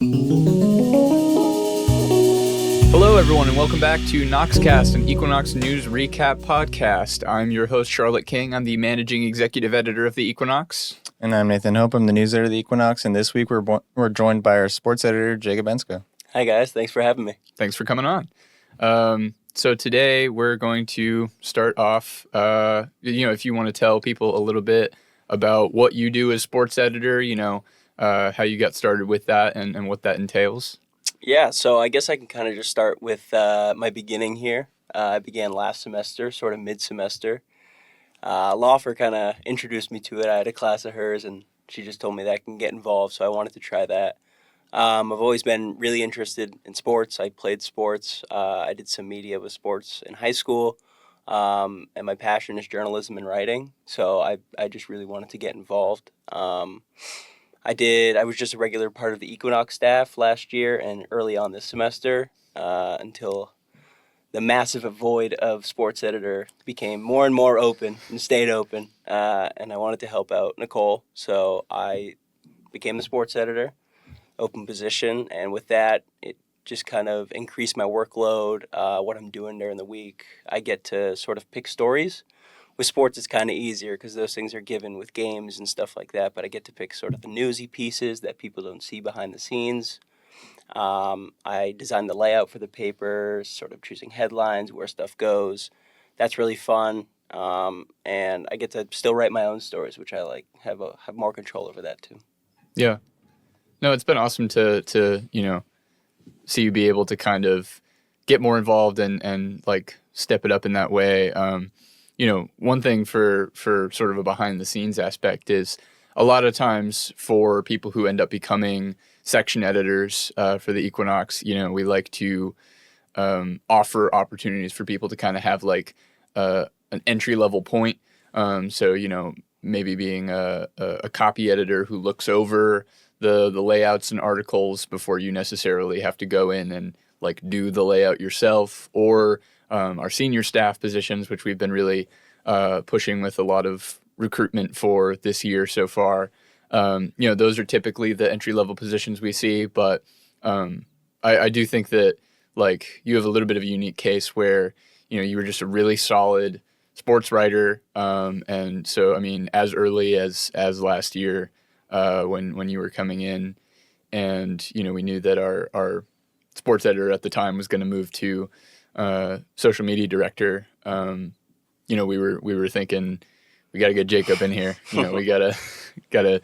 Hello, everyone, and welcome back to Noxcast, an Equinox news recap podcast. I'm your host, Charlotte King. I'm the managing executive editor of the Equinox. And I'm Nathan Hope. I'm the news editor of the Equinox, and this week we're joined by our sports editor, Jacob Enscoe. Hi, guys. Thanks for having me. Thanks for coming on. So today we're going to start off, if you want to tell people a little bit about what you do as sports editor, how you got started with that and what that entails. Yeah, so I guess I can kind of just start with my beginning here. I began last semester, sort of mid-semester. Laufer kind of introduced me to it. I had a class of hers, and she just told me that I can get involved, so I wanted to try that. I've always been really interested in sports. I played sports. I did some media with sports in high school, and my passion is journalism and writing, so I just really wanted to get involved. I was just a regular part of the Equinox staff last year and early on this semester until the massive void of sports editor became more and more open and stayed open. And I wanted to help out Nicole, so I became the sports editor, open position. And with that, it just kind of increased my workload, what I'm doing during the week. I get to sort of pick stories. With sports, it's kind of easier because those things are given with games and stuff like that, but I get to pick sort of the newsy pieces that people don't see behind the scenes. I design the layout for the paper, sort of choosing headlines, where stuff goes. That's really fun, and I get to still write my own stories, which I like, have more control over that too. Yeah. No, it's been awesome to see you be able to kind of get more involved and like step it up in that way. One thing for sort of a behind the scenes aspect is a lot of times for people who end up becoming section editors for the Equinox, we like to offer opportunities for people to kind of have like an entry level point. So, maybe being a copy editor who looks over the layouts and articles before you necessarily have to go in and like do the layout yourself, or our senior staff positions, which we've been really pushing with a lot of recruitment for this year so far. Those are typically the entry-level positions we see, but I do think that like you have a little bit of a unique case where, you were just a really solid sports writer. And so, I mean, as early as last year when you were coming in, and, we knew that our sports editor at the time was going to move to social media director. We were thinking we got to get Jacob in here. We gotta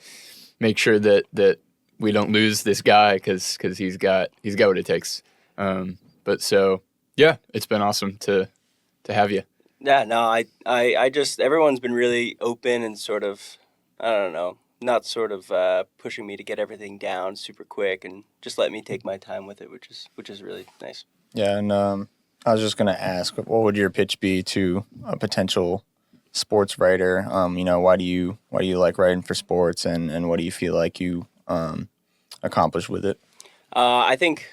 make sure that we don't lose this guy because he's got what it takes. But so yeah, it's been awesome to have you. Yeah, no, I just, everyone's been really open and sort of, I don't know, not sort of pushing me to get everything down super quick and just let me take my time with it, which is really nice. Yeah, and I was just going to ask, what would your pitch be to a potential sports writer? Why do you like writing for sports, and what do you feel like you accomplish with it? I think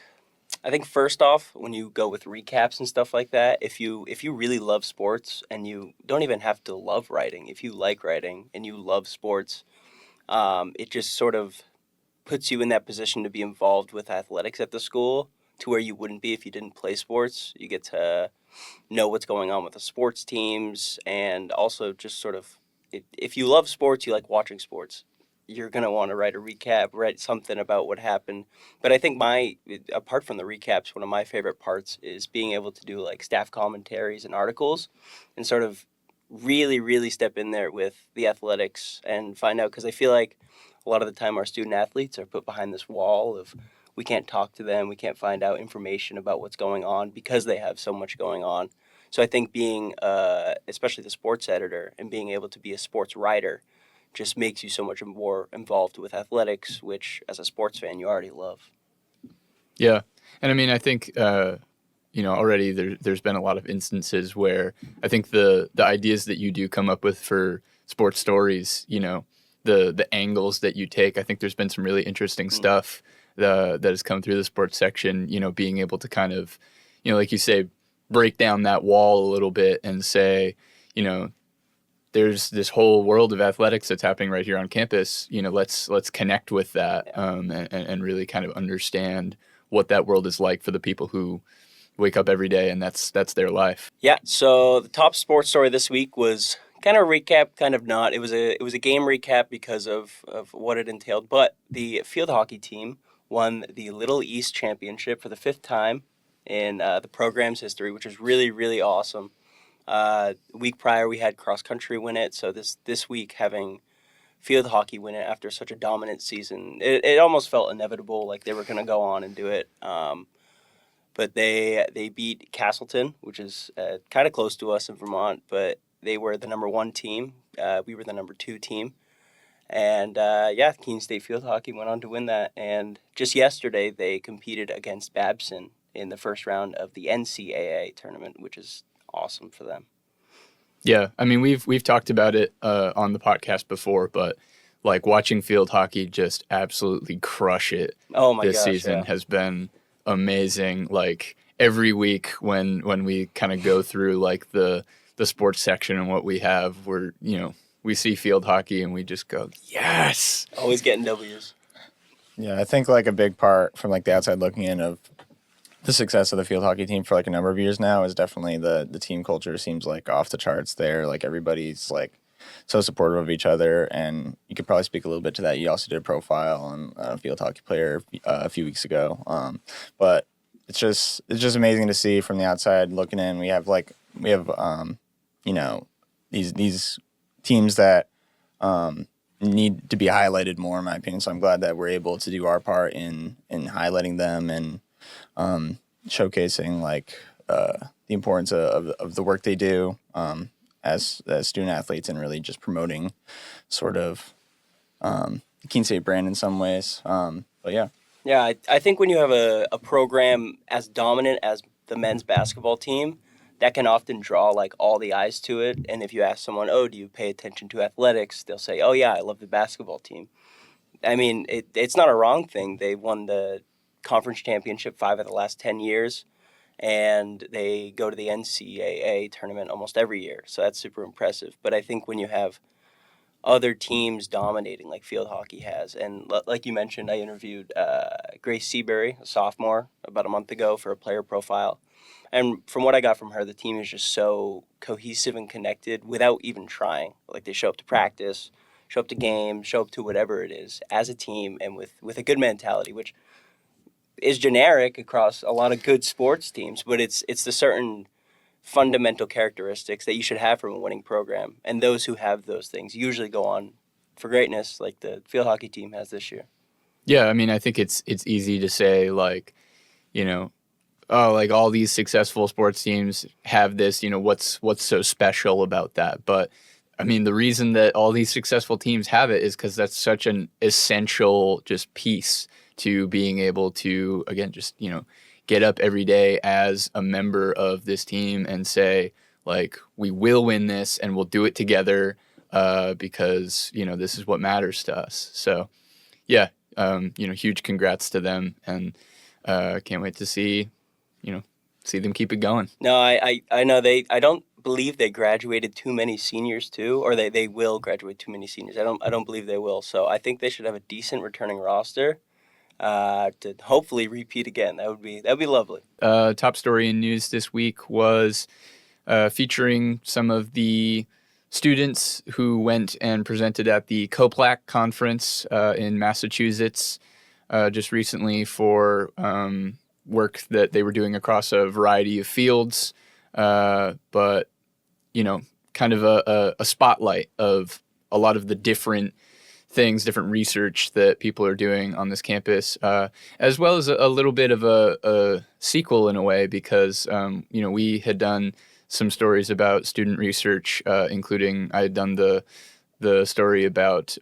first off, when you go with recaps and stuff like that, if you really love sports, and you don't even have to love writing, if you like writing and you love sports, it just sort of puts you in that position to be involved with athletics at the school to where you wouldn't be if you didn't play sports. You get to know what's going on with the sports teams, and also just sort of, if you love sports, you like watching sports, you're going to want to write a recap, write something about what happened. But I think apart from the recaps, one of my favorite parts is being able to do like staff commentaries and articles and sort of really, really step in there with the athletics and find out, because I feel like a lot of the time our student athletes are put behind this wall of we can't talk to them, we can't find out information about what's going on because they have so much going on. So I think being, especially the sports editor, and being able to be a sports writer just makes you so much more involved with athletics, which as a sports fan you already love. Yeah, and I mean, I think already there's been a lot of instances where I think the ideas that you do come up with for sports stories, the angles that you take, I think there's been some really interesting stuff that has come through the sports section. Being able to kind of, like you say, break down that wall a little bit and say, there's this whole world of athletics that's happening right here on campus. Let's connect with that, and really kind of understand what that world is like for the people who wake up every day and that's their life. Yeah. So the top sports story this week was kind of a recap, kind of not. It was a game recap because of what it entailed. But the field hockey team won the Little East Championship for the 5th time in the program's history, which is really, really awesome. The week prior, we had cross country win it. So this week, having field hockey win it after such a dominant season, it almost felt inevitable, like they were going to go on and do it. But they beat Castleton, which is kind of close to us in Vermont, but they were the number 1 team. We were the number 2 team. And Keene State Field Hockey went on to win that. And just yesterday, they competed against Babson in the first round of the NCAA tournament, which is awesome for them. Yeah, I mean, we've talked about it on the podcast before, but like watching field hockey just absolutely crush it this season has been amazing. Like every week when we kind of go through like the sports section and what we have, we see field hockey and we just go, yes, always getting W's. Yeah, I think like a big part from like the outside looking in of the success of the field hockey team for like a number of years now is definitely the team culture seems like off the charts there. Like everybody's like so supportive of each other, and you could probably speak a little bit to that. You also did a profile on a field hockey player a few weeks ago, but it's just amazing to see from the outside looking in. We have these teams that need to be highlighted more, in my opinion. So I'm glad that we're able to do our part in highlighting them and showcasing like the importance of the work they do as student athletes, and really just promoting sort of the Keene State brand in some ways. But yeah. Yeah, I think when you have a program as dominant as the men's basketball team, that can often draw like all the eyes to it. And if you ask someone, oh, do you pay attention to athletics? They'll say, oh yeah, I love the basketball team. I mean, it's not a wrong thing. They won the conference championship 5 of the last 10 years, and they go to the NCAA tournament almost every year. So that's super impressive. But I think when you have other teams dominating like field hockey has, and like you mentioned, I interviewed Grace Seabury, a sophomore, about a month ago for a player profile. And from what I got from her, the team is just so cohesive and connected without even trying. Like they show up to practice, show up to games, show up to whatever it is as a team, and with a good mentality, which is generic across a lot of good sports teams, but it's the certain fundamental characteristics that you should have from a winning program. And those who have those things usually go on for greatness, like the field hockey team has this year. Yeah, I mean, I think it's easy to say like, oh, like all these successful sports teams have this, what's so special about that? But I mean, the reason that all these successful teams have it is because that's such an essential just piece to being able to, again, just, get up every day as a member of this team and say, like, we will win this and we'll do it together because, this is what matters to us. So, yeah, huge congrats to them, and can't wait to see them keep it going. No, I know I don't believe they graduated too many seniors too, or they will graduate too many seniors. I don't believe they will. So I think they should have a decent returning roster to hopefully repeat again. That'd be lovely. Top story in news this week was featuring some of the students who went and presented at the COPLAC conference in Massachusetts just recently for work that they were doing across a variety of fields, but kind of a spotlight of a lot of the different things, different research that people are doing on this campus, as well as a little bit of a sequel in a way, because we had done some stories about student research, including I had done the story about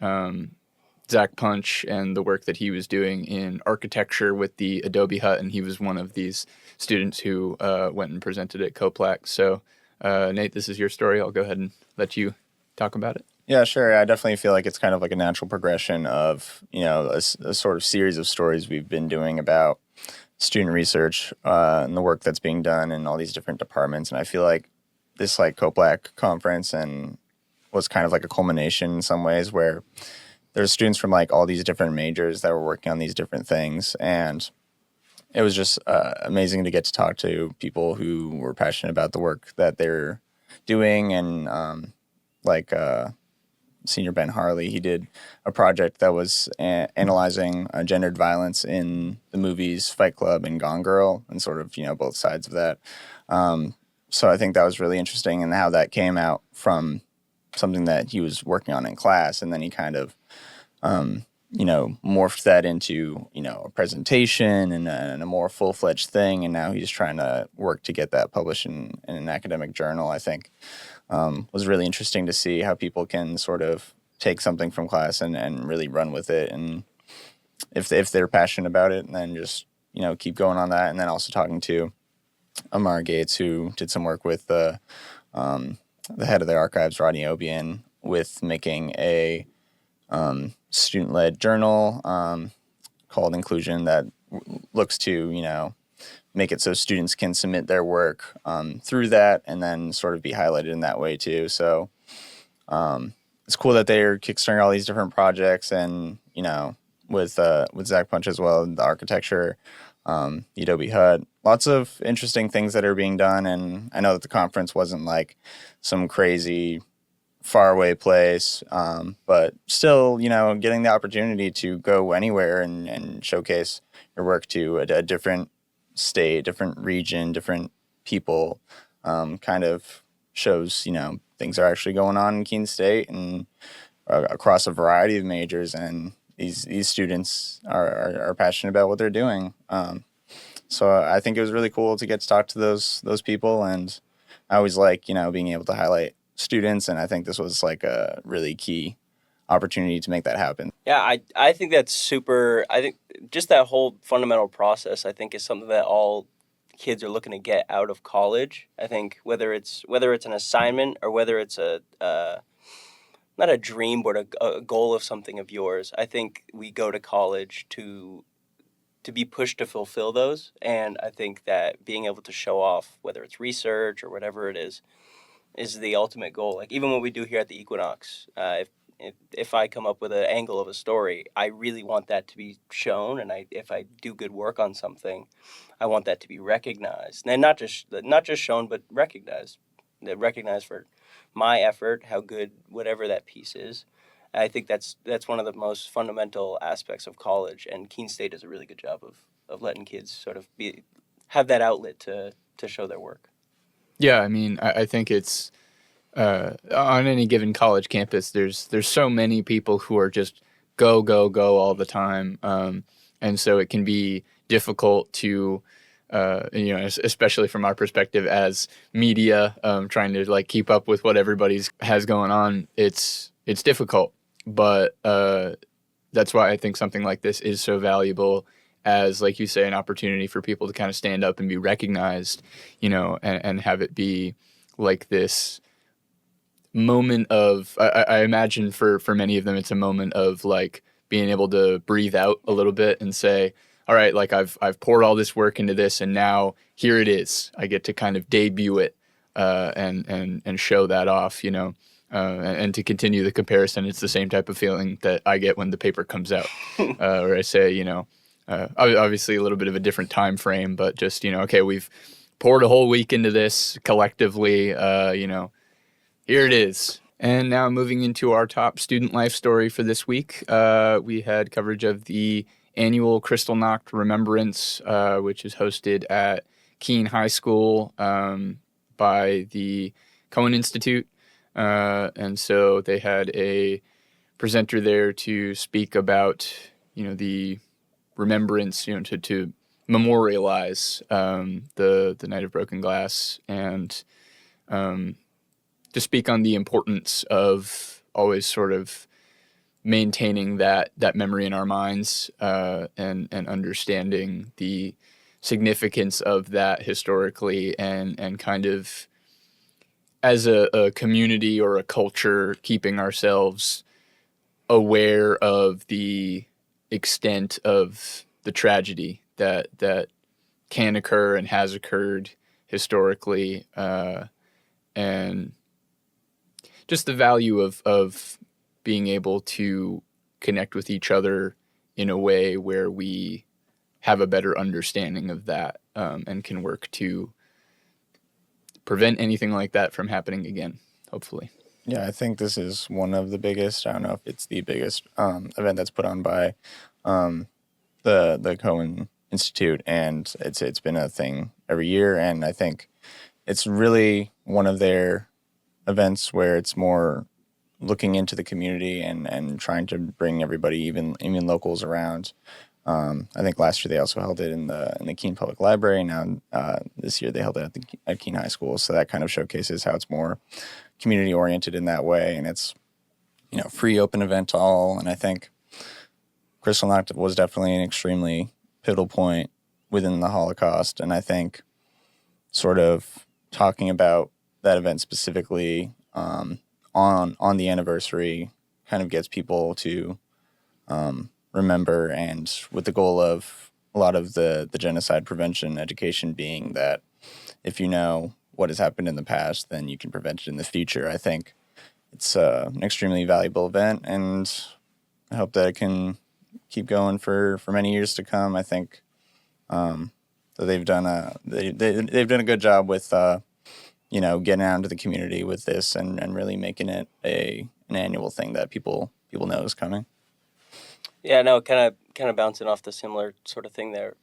Zach Punch and the work that he was doing in architecture with the Adobe Hut, and he was one of these students who went and presented at COPLAC. So, Nate, this is your story. I'll go ahead and let you talk about it. Yeah, sure. I definitely feel like it's kind of like a natural progression of, a sort of series of stories we've been doing about student research and the work that's being done in all these different departments. And I feel like this like COPLAC conference and was kind of like a culmination in some ways, where there's students from like all these different majors that were working on these different things, and it was just amazing to get to talk to people who were passionate about the work that they're doing. And like Senior Ben Harley, he did a project that was analyzing gendered violence in the movies Fight Club and Gone Girl, and sort of, both sides of that. So I think that was really interesting, and how that came out from something that he was working on in class, and then he kind of morphed that into, a presentation and a more full-fledged thing. And now he's trying to work to get that published in an academic journal. I think was really interesting to see how people can sort of take something from class and really run with it. And if they're passionate about it, and then just, keep going on that. And then also talking to Amar Gates, who did some work with the head of the archives, Rodney Obian, with making a student-led journal called Inclusion that looks to, make it so students can submit their work through that, and then sort of be highlighted in that way too. So it's cool that they're kickstarting all these different projects, and with Zach Punch as well, the architecture, the Adobe HUD, lots of interesting things that are being done. And I know that the conference wasn't like some crazy faraway place, but still, getting the opportunity to go anywhere and showcase your work to a different state, different region, different people, kind of shows, things are actually going on in Keene State and across a variety of majors, and these students are passionate about what they're doing. So I think it was really cool to get to talk to those people, and I always like, being able to highlight students, and I think this was like a really key opportunity to make that happen. Yeah, I think that's super. I think just that whole fundamental process, I think, is something that all kids are looking to get out of college. I think whether it's an assignment, or whether it's a not a dream, but a goal of something of yours. I think we go to college to be pushed to fulfill those, and I think that being able to show off, whether it's research or whatever it is the ultimate goal. Like even what we do here at the Equinox, if I come up with an angle of a story, I really want that to be shown, and if I do good work on something, I want that to be recognized, and not just shown, but recognized. Recognized for my effort, how good whatever that piece is. I think that's one of the most fundamental aspects of college, and Keene State does a really good job of letting kids sort of have that outlet to show their work. Yeah, I mean, I think it's on any given college campus, there's so many people who are just go, go, go all the time. And so it can be difficult to, especially from our perspective as media, trying to like keep up with what everybody's has going on. It's difficult, but that's why I think something like this is so valuable, as, like you say, an opportunity for people to kind of stand up and be recognized, and have it be like this moment of, I imagine for many of them, it's a moment of like being able to breathe out a little bit and say, all right, like I've poured all this work into this, and now here it is. I get to kind of debut it and show that off, and to continue the comparison, it's the same type of feeling that I get when the paper comes out, where I say, obviously a little bit of a different time frame, but just, okay, we've poured a whole week into this collectively, here it is. And now moving into our top student life story for this week, we had coverage of the annual Kristallnacht Remembrance, which is hosted at Keene High School by the Cohen Institute. And so they had a presenter there to speak about, the remembrance, to memorialize the Night of Broken Glass, and to speak on the importance of always sort of maintaining that memory in our minds, and understanding the significance of that historically, and kind of as a community or a culture, keeping ourselves aware of the extent of the tragedy that can occur and has occurred historically, and just the value of being able to connect with each other in a way where we have a better understanding of that, and can work to prevent anything like that from happening again, hopefully. Yeah, I think this is one of the biggest. I don't know if it's the biggest event that's put on by the Cohen Institute, and it's been a thing every year. And I think it's really one of their events where it's more looking into the community and trying to bring everybody, even locals, around. I think last year they also held it in the Keene Public Library. Now this year they held it at Keene High School. So that kind of showcases how it's more community oriented in that way, and it's free open event to all. And I think Kristallnacht was definitely an extremely pivotal point within the Holocaust. And I think sort of talking about that event specifically on the anniversary kind of gets people to remember, and with the goal of a lot of the genocide prevention education being that if you know what has happened in the past, then you can prevent it in the future. I think it's an extremely valuable event, and I hope that it can keep going for many years to come. I think that they've done they've done a good job with getting out into the community with this and really making it an annual thing that people know is coming. Yeah, no, kind of bouncing off the similar sort of thing there.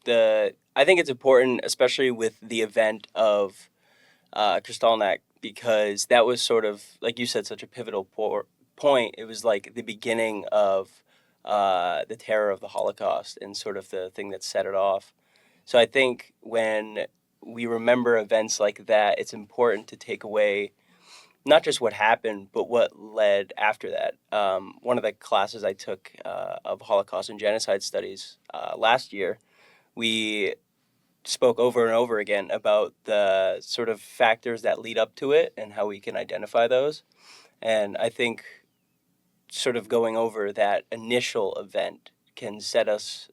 I think it's important, especially with the event of Kristallnacht, because that was sort of, like you said, such a pivotal point. It was like the beginning of the terror of the Holocaust and sort of the thing that set it off. So I think when we remember events like that, it's important to take away not just what happened, but what led after that. One of the classes I took of Holocaust and Genocide Studies last year, we spoke over and over again about the sort of factors that lead up to it and how we can identify those. And I think sort of going over that initial event can set us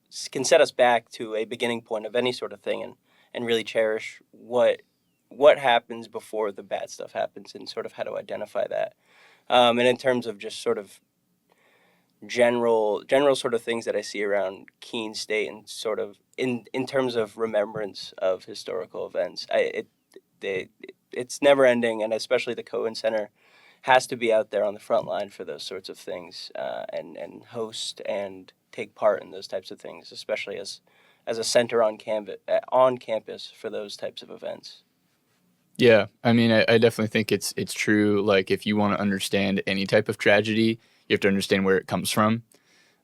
back to a beginning point of any sort of thing, and really cherish what happens before the bad stuff happens, and sort of how to identify that. And in terms of just sort of general sort of things that I see around Keene State, and sort of in terms of remembrance of historical events, it's never ending, and especially the Cohen Center has to be out there on the front line for those sorts of things, and host and take part in those types of things, especially as a center on campus for those types of events. Yeah, I mean, I definitely think it's true. Like, if you want to understand any type of tragedy, you have to understand where it comes from.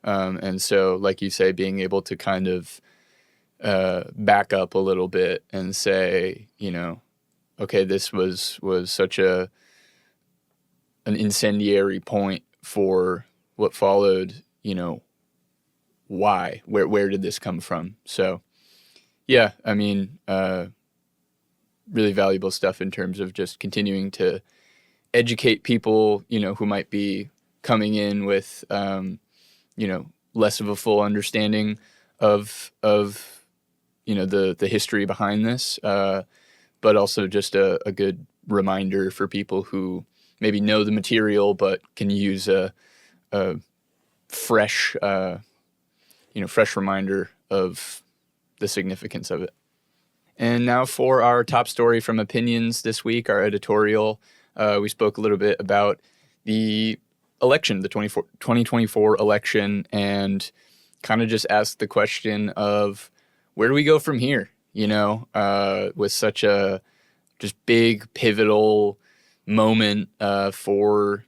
And so, like you say, being able to kind of back up a little bit and say, okay, this was such an incendiary point for what followed. Why? Where did this come from? So, yeah, I mean, really valuable stuff in terms of just continuing to educate people, who might be coming in with, less of a full understanding of the history behind this, but also just a good reminder for people who maybe know the material but can use a fresh reminder of the significance of it. And now for our top story from Opinions this week, our editorial. We spoke a little bit about the election, the 2024 election, and kind of just asked the question of where do we go from here, with such a just big pivotal moment for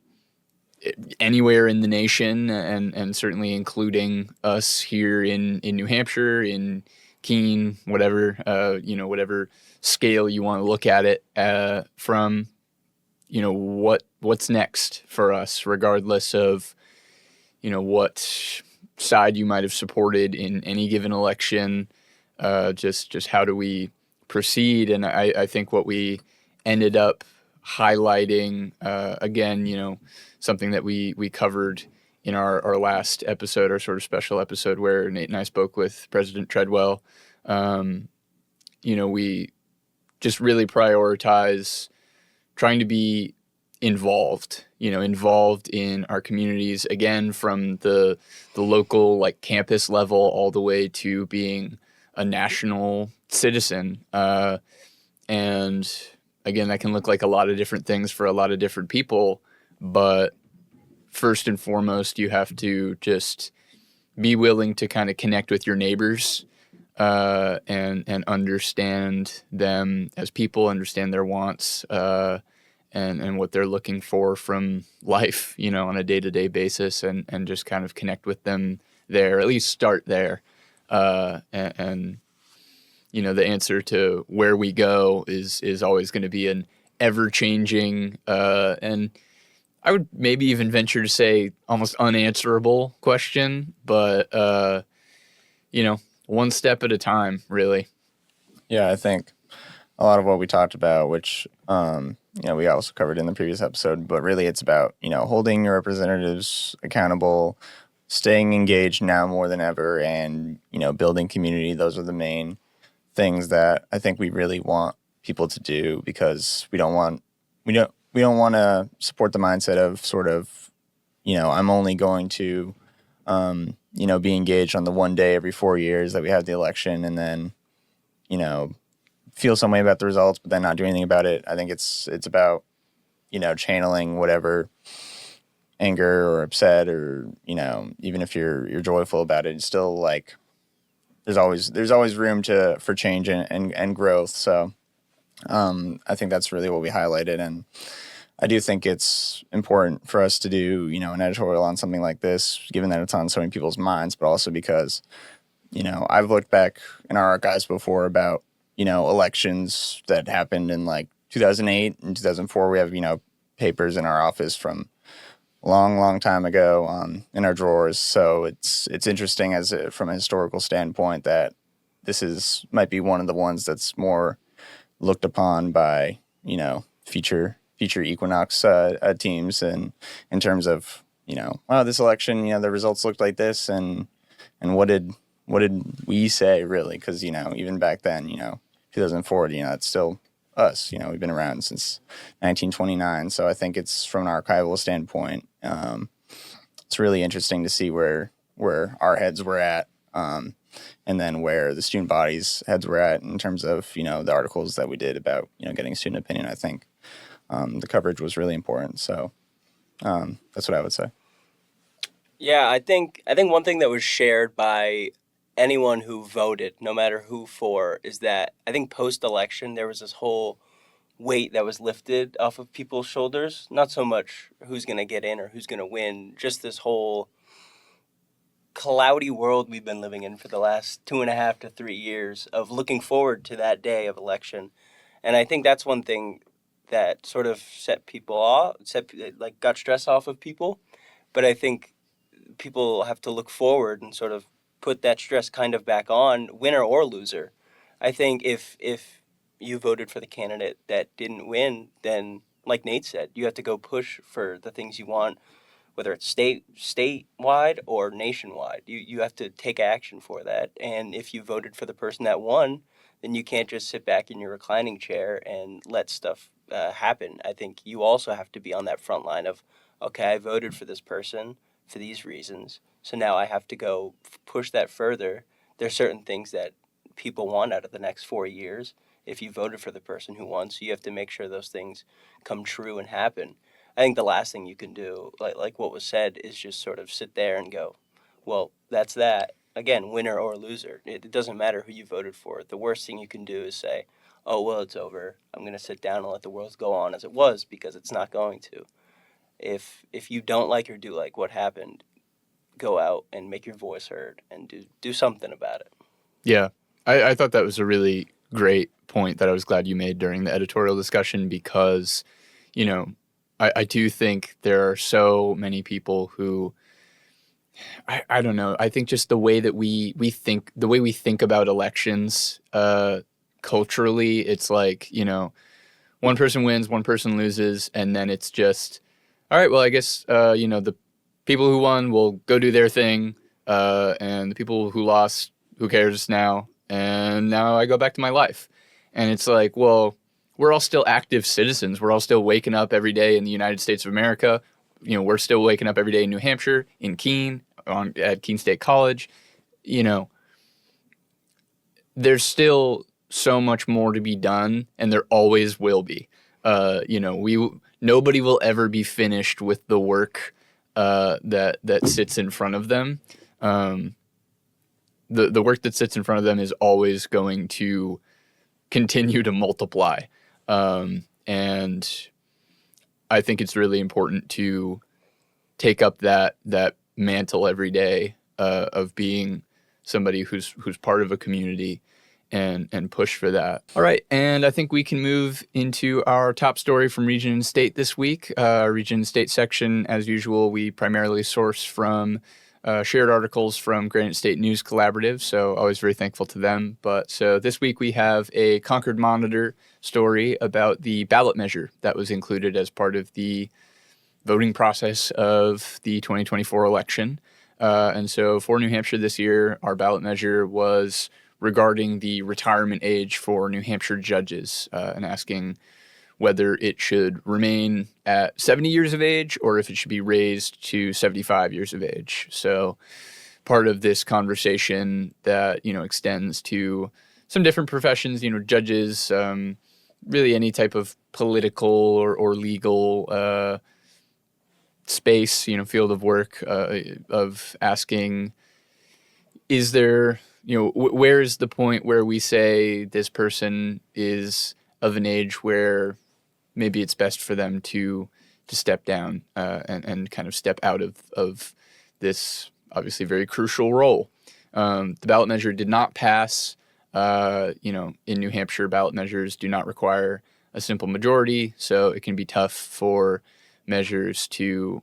anywhere in the nation, and certainly including us here in New Hampshire, in Keene, whatever, whatever scale you want to look at it from, what's next for us, regardless of, what side you might have supported in any given election, just how do we proceed? And I think what we ended up highlighting, again, something that we covered in our last episode, our sort of special episode where Nate and I spoke with President Treadwell, we just really prioritize trying to be involved, involved in our communities, again, from the local like campus level all the way to being a national citizen. And again, that can look like a lot of different things for a lot of different people, but first and foremost, you have to just be willing to kind of connect with your neighbors, and understand them as people, understand their wants, and what they're looking for from life, on a day-to-day basis, and just kind of connect with them there, at least start there. And the answer to where we go is always going to be an ever-changing, and I would maybe even venture to say almost unanswerable question, but one step at a time, really. Yeah, I think a lot of what we talked about, which we also covered in the previous episode, but really it's about holding your representatives accountable, staying engaged now more than ever, and building community. Those are the main things that I think we really want people to do, because we don't want to support the mindset of sort of I'm only going to be engaged on the one day every 4 years that we have the election, and then feel some way about the results, but then not do anything about it. I think it's about channeling whatever anger or upset, or even if you're joyful about it, it's still like there's always room for change and growth. So I think that's really what we highlighted, and I do think it's important for us to do an editorial on something like this, given that it's on so many people's minds, but also because I've looked back in our archives before about elections that happened in like 2008 and 2004. We have papers in our office from a long time ago in our drawers. So it's interesting from a historical standpoint that this might be one of the ones that's more looked upon by future Equinox teams, and in terms of wow, this election, the results looked like this, and what did we say, really? Because even back then, 2004, it's still us. We've been around since 1929. So I think it's, from an archival standpoint, it's really interesting to see where our heads were at, and then where the student body's heads were at in terms of the articles that we did about getting student opinion. I think the coverage was really important. So that's what I would say. Yeah, I think one thing that was shared by anyone who voted, no matter who for, is that I think post-election there was this whole weight that was lifted off of people's shoulders. Not so much who's going to get in or who's going to win, just this whole cloudy world we've been living in for the last 2.5 to 3 years of looking forward to that day of election. And I think that's one thing that sort of set people off, got stress off of people. But I think people have to look forward and sort of put that stress kind of back on, winner or loser. I think if you voted for the candidate that didn't win, then like Nate said, you have to go push for the things you want, whether it's statewide or nationwide. You have to take action for that. And if you voted for the person that won, then you can't just sit back in your reclining chair and let stuff happen. I think you also have to be on that front line of, okay, I voted for this person for these reasons, so now I have to go push that further. There's certain things that people want out of the next 4 years if you voted for the person who won, so you have to make sure those things come true and happen. I think the last thing you can do, like what was said, is just sort of sit there and go, well, that's that. Again, winner or loser. It doesn't matter who you voted for. The worst thing you can do is say, oh, well, it's over. I'm going to sit down and let the world go on as it was, because it's not going to. If you don't like or do like what happened, go out and make your voice heard and do something about it. Yeah, I thought that was a really great point that I was glad you made during the editorial discussion, because, I do think there are so many people who, I don't know, I think just the way that we think about elections culturally, it's like, one person wins, one person loses, and then it's just, all right, well, I guess, the people who won will go do their thing, and the people who lost, who cares now? And now I go back to my life. And it's like, well, we're all still active citizens. We're all still waking up every day in the United States of America. We're still waking up every day in New Hampshire, in Keene, at Keene State College. There's still so much more to be done, and there always will be. Nobody will ever be finished with the work that sits in front of them. The work that sits in front of them is always going to continue to multiply. And I think it's really important to take up that mantle every day of being somebody who's part of a community and push for that. All right, and I think we can move into our top story from Region and State this week. Region and State section, as usual, we primarily source from shared articles from Granite State News Collaborative, so always very thankful to them. So this week we have a Concord Monitor story about the ballot measure that was included as part of the voting process of the 2024 election. And so for New Hampshire this year, our ballot measure was regarding the retirement age for New Hampshire judges and asking whether it should remain at 70 years of age or if it should be raised to 75 years of age. So part of this conversation that, extends to some different professions, judges, really any type of political or legal space, field of work, of asking, is there, where is the point where we say this person is of an age where maybe it's best for them to step down and kind of step out of this obviously very crucial role. The ballot measure did not pass. In New Hampshire, ballot measures do not require a simple majority, so it can be tough for measures to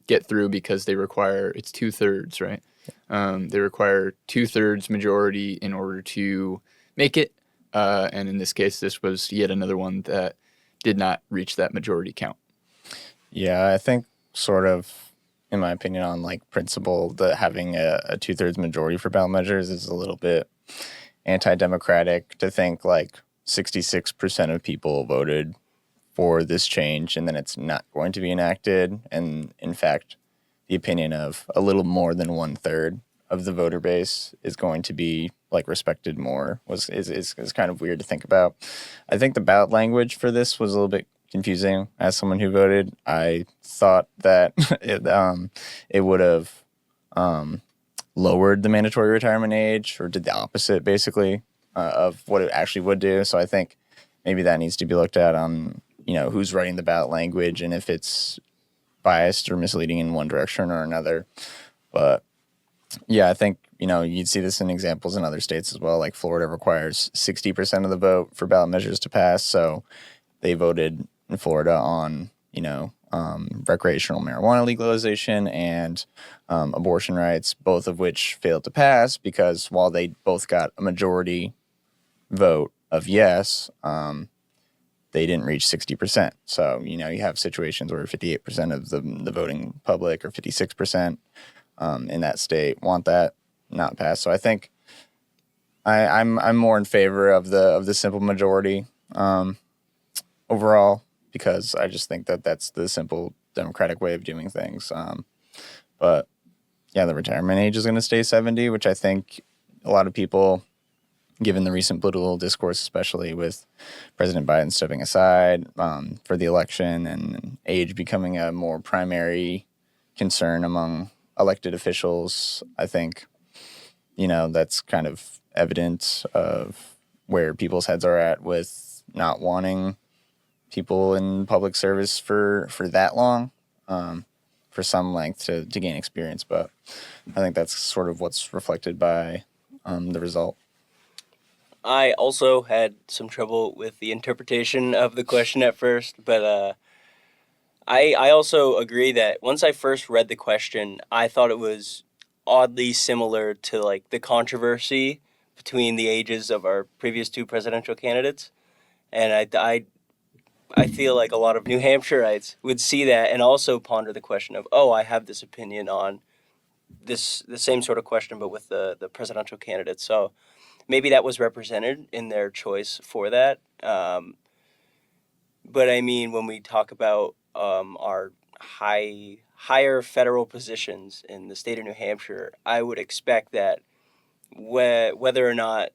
get through because it's 2/3, right? They require 2/3 majority in order to make it. And in this case, this was yet another one that did not reach that majority count. Yeah, I think sort of, in my opinion, on principle, that having a 2/3 majority for ballot measures is a little bit anti-democratic to think 66% of people voted for this change and then it's not going to be enacted. And in fact, the opinion of a little more than 1/3 of the voter base is going to be respected more is kind of weird to think about. I think the ballot language for this was a little bit confusing. As someone who voted, I thought that it would have lowered the mandatory retirement age, or did the opposite basically of what it actually would do. So I think maybe that needs to be looked at on who's writing the ballot language and if it's biased or misleading in one direction or another. But yeah, I think you'd see this in examples in other states as well. Like Florida requires 60% of the vote for ballot measures to pass, so they voted in Florida on recreational marijuana legalization and abortion rights, both of which failed to pass because while they both got a majority vote of yes, they didn't reach 60%. So, you have situations where 58% of the voting public or 56% in that state want that not pass. So I think I'm more in favor of the simple majority overall, because I just think that that's the simple democratic way of doing things. But yeah, the retirement age is going to stay 70, which I think a lot of people, given the recent political discourse, especially with President Biden stepping aside for the election and age becoming a more primary concern among elected officials, I think, that's kind of evidence of where people's heads are at with not wanting people in public service for that long, for some length to gain experience. But I think that's sort of what's reflected by the result. I also had some trouble with the interpretation of the question at first, but I also agree that once I first read the question, I thought it was oddly similar to the controversy between the ages of our previous two presidential candidates, and I feel like a lot of New Hampshireites would see that and also ponder the question of, I have this opinion on the same sort of question, but with the presidential candidates. So maybe that was represented in their choice for that. But I mean, when we talk about our higher federal positions in the state of New Hampshire, I would expect that whether or not,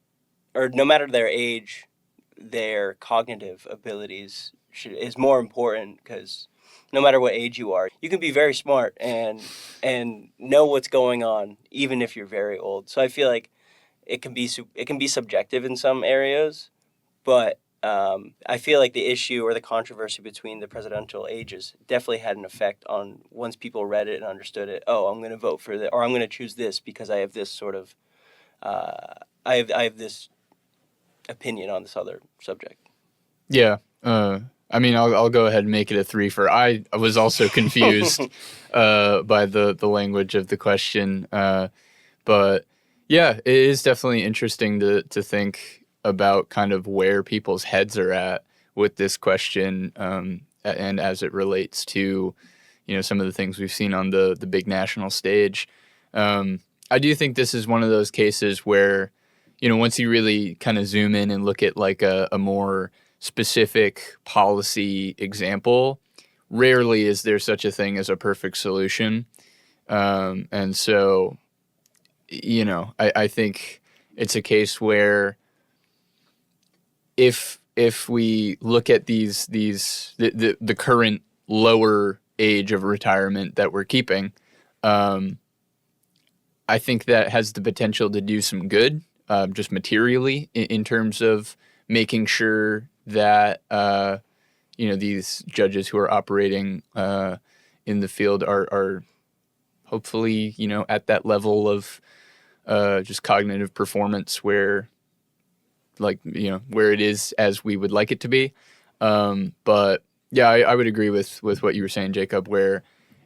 or no matter their age, their cognitive abilities is more important, because no matter what age you are, you can be very smart and know what's going on even if you're very old. So I feel like it can be subjective in some areas, but I feel like the issue or the controversy between the presidential ages definitely had an effect on, once people read it and understood it. Oh, I'm going to vote for this, or I'm going to choose this because I have this sort of I have this opinion on this other subject. Yeah. I mean, I'll go ahead and make it a 3 for I was also confused by the language of the question. But yeah, it is definitely interesting to think about kind of where people's heads are at with this question, and as it relates to, some of the things we've seen on the big national stage. I do think this is one of those cases where, once you really kind of zoom in and look at like a more specific policy example, rarely is there such a thing as a perfect solution. And so, I think it's a case where if we look at the current lower age of retirement that we're keeping, I think that has the potential to do some good, just materially in terms of making sure that these judges who are operating in the field are hopefully at that level of just cognitive performance where where it is as we would like it to be. But yeah, I would agree with what you were saying, Jacob, where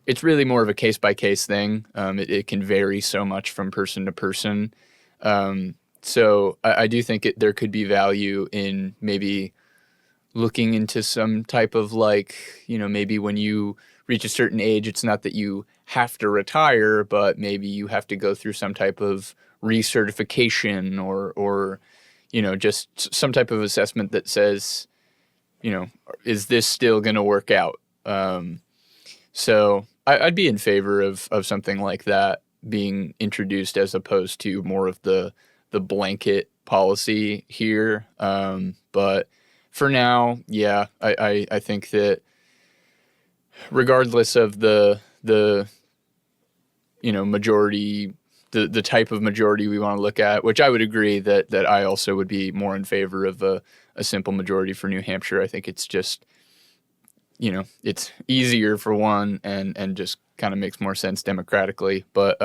it's really more of a case by case thing. It can vary so much from person to person. So I do think there could be value in maybe looking into some type of maybe when you reach a certain age, it's not that you have to retire, but maybe you have to go through some type of recertification or just some type of assessment that says, is this still going to work out? So I'd be in favor of something like that being introduced as opposed to more of the blanket policy here. But for now, yeah, I think that regardless of the majority, the type of majority we want to look at, which I would agree that I also would be more in favor of a simple majority for New Hampshire. I think it's just, it's easier for one and just kind of makes more sense democratically. But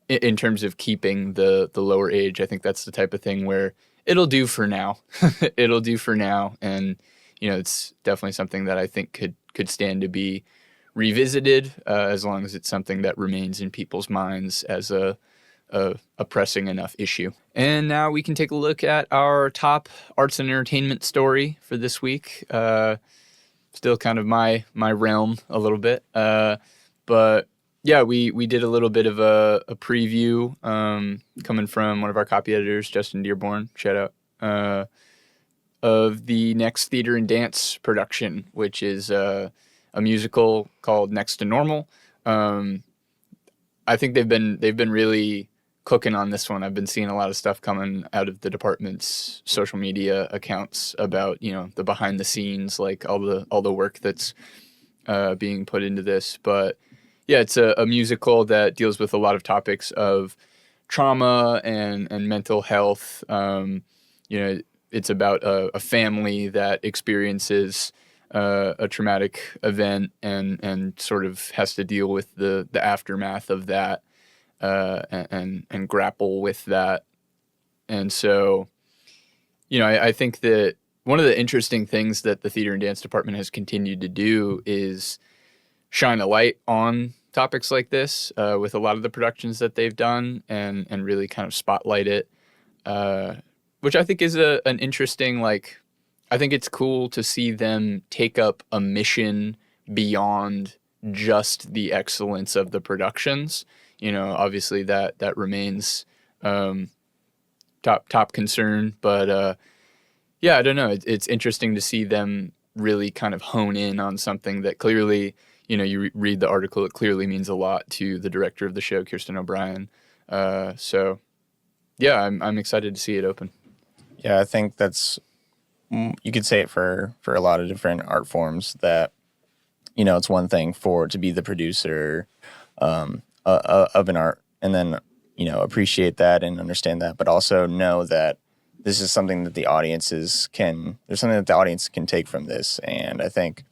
in terms of keeping the lower age, I think that's the type of thing where it'll do for now. It'll do for now. And, it's definitely something that I think could stand to be revisited as long as it's something that remains in people's minds as a pressing enough issue. And now we can take a look at our top arts and entertainment story for this week. Still kind of my realm a little bit. But yeah, we did a little bit of a preview coming from one of our copy editors, Justin Dearborn, shout out, of the next theater and dance production, which is a musical called Next to Normal. I think they've been really cooking on this one. I've been seeing a lot of stuff coming out of the department's social media accounts about the behind the scenes, like all the work that's being put into this. But yeah, it's a musical that deals with a lot of topics of trauma and mental health. It's about a family that experiences a traumatic event and sort of has to deal with the aftermath of that and grapple with that. And so, I think that one of the interesting things that the theater and dance department has continued to do is shine a light on topics like this with a lot of the productions that they've done and really kind of spotlight it, which I think is an interesting, I think it's cool to see them take up a mission beyond just the excellence of the productions. Obviously that remains top concern, but Yeah, I don't know. It's interesting to see them really kind of hone in on something that clearly, you read the article, it clearly means a lot to the director of the show, Kirsten O'Brien. So, yeah, I'm excited to see it open. Yeah, I think that's you could say it for a lot of different art forms that it's one thing for to be the producer of an art and then appreciate that and understand that, but also know that this is something that there's something that the audience can take from this. And I think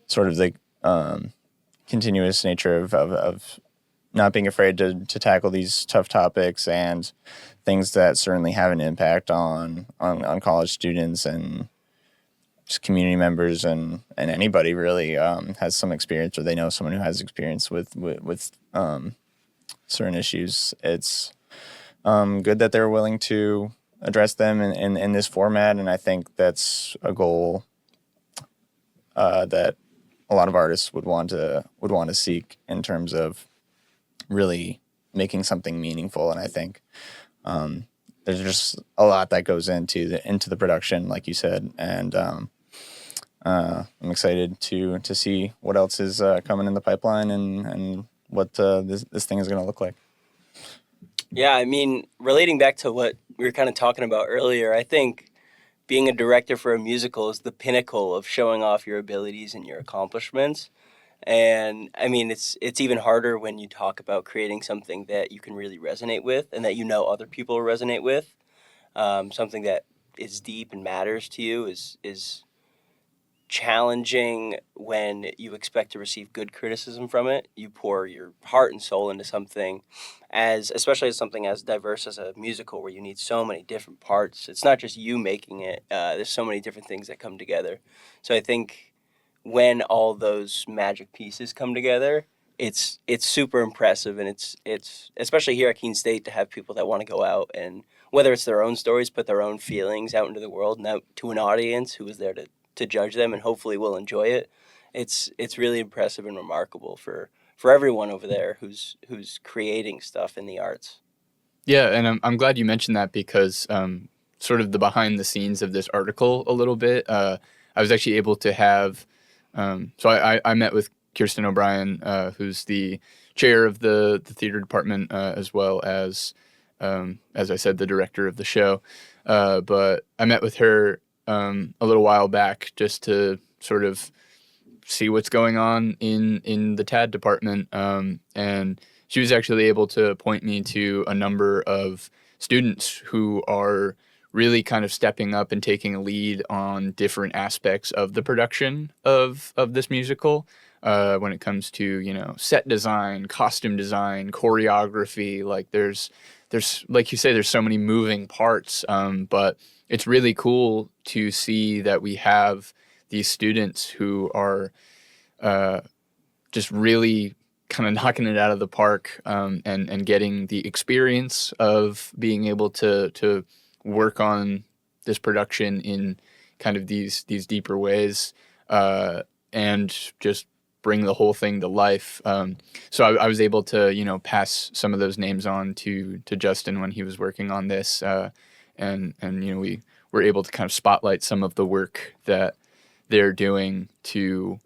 sort of the continuous nature of not being afraid to tackle these tough topics and things that certainly have an impact on college students and just community members and anybody really has some experience or they know someone who has experience with certain issues. It's good that they're willing to address them in this format, and I think that's a goal that a lot of artists would want to seek in terms of really making something meaningful. And I think there's just a lot that goes into the production, like you said, and I'm excited to see what else is coming in the pipeline and what this thing is going to look like. Yeah, I mean, relating back to what we were kind of talking about earlier, I think being a director for a musical is the pinnacle of showing off your abilities and your accomplishments. And I mean, it's even harder when you talk about creating something that you can really resonate with and that other people resonate with. Something that is deep and matters to you is challenging when you expect to receive good criticism from it. You pour your heart and soul into something, especially as something as diverse as a musical where you need so many different parts. It's not just you making it. There's so many different things that come together. So I think when all those magic pieces come together, it's super impressive, and it's especially here at Keene State to have people that want to go out and whether it's their own stories, put their own feelings out into the world and out to an audience who is there to judge them and hopefully will enjoy it. It's really impressive and remarkable for everyone over there who's creating stuff in the arts. Yeah, and I'm glad you mentioned that because sort of the behind the scenes of this article a little bit. I was actually able to have so I met with Kirsten O'Brien, who's the chair of the theater department, as well as I said, the director of the show. But I met with her a little while back just to sort of see what's going on in the TAD department. And she was actually able to point me to a number of students who are really kind of stepping up and taking a lead on different aspects of the production of this musical. When it comes to, set design, costume design, choreography, like there's like you say, there's so many moving parts. But it's really cool to see that we have these students who are just really kind of knocking it out of the park, and getting the experience of being able to work on this production in kind of these deeper ways, and just bring the whole thing to life. So I was able to, pass some of those names on to Justin when he was working on this, and we were able to kind of spotlight some of the work that they're doing to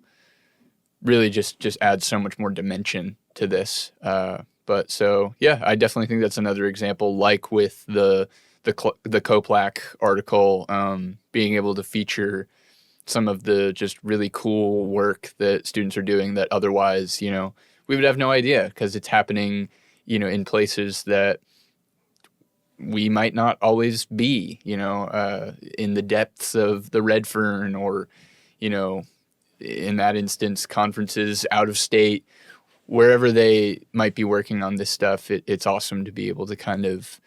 really just add so much more dimension to this. But so, yeah, I definitely think that's another example, like with the Coplac article, being able to feature some of the just really cool work that students are doing that otherwise, we would have no idea because it's happening, in places that we might not always be, in the depths of the Redfern or, in that instance, conferences out of state, wherever they might be working on this stuff. It's awesome to be able to kind of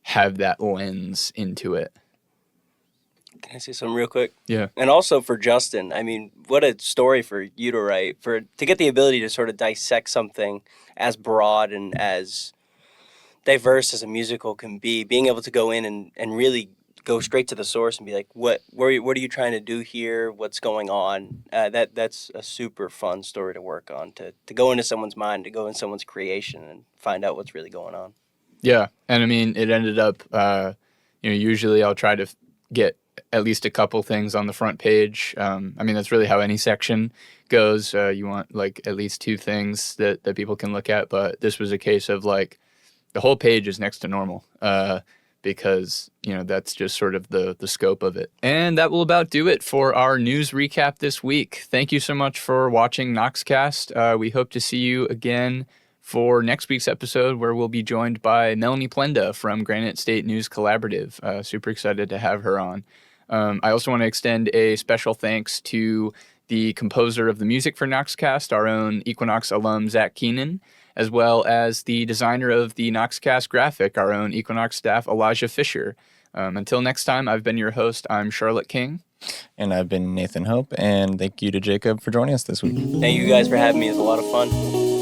have that lens into it. Can I say something real quick? Yeah. And also for Justin, I mean, what a story for you to write, to get the ability to sort of dissect something as broad and as diverse as a musical can be, being able to go in and really go straight to the source and be like, what are you trying to do here? What's going on? That's a super fun story to work on, to go into someone's mind, to go in someone's creation and find out what's really going on. Yeah. And I mean, it ended up, usually I'll try to get at least a couple things on the front page. I mean, that's really how any section goes. You want like at least 2 things that people can look at. But this was a case of like the whole page is next to normal because, that's just sort of the scope of it. And that will about do it for our news recap this week. Thank you so much for watching Noxcast. We hope to see you again for next week's episode, where we'll be joined by Melanie Plenda from Granite State News Collaborative. Super excited to have her on. I also want to extend a special thanks to the composer of the music for Noxcast, our own Equinox alum, Zach Keenan, as well as the designer of the Noxcast graphic, our own Equinox staff, Elijah Fisher. Until next time, I've been your host. I'm Charlotte King. And I've been Nathan Hope, and thank you to Jacob for joining us this week. Thank you guys for having me. It was a lot of fun.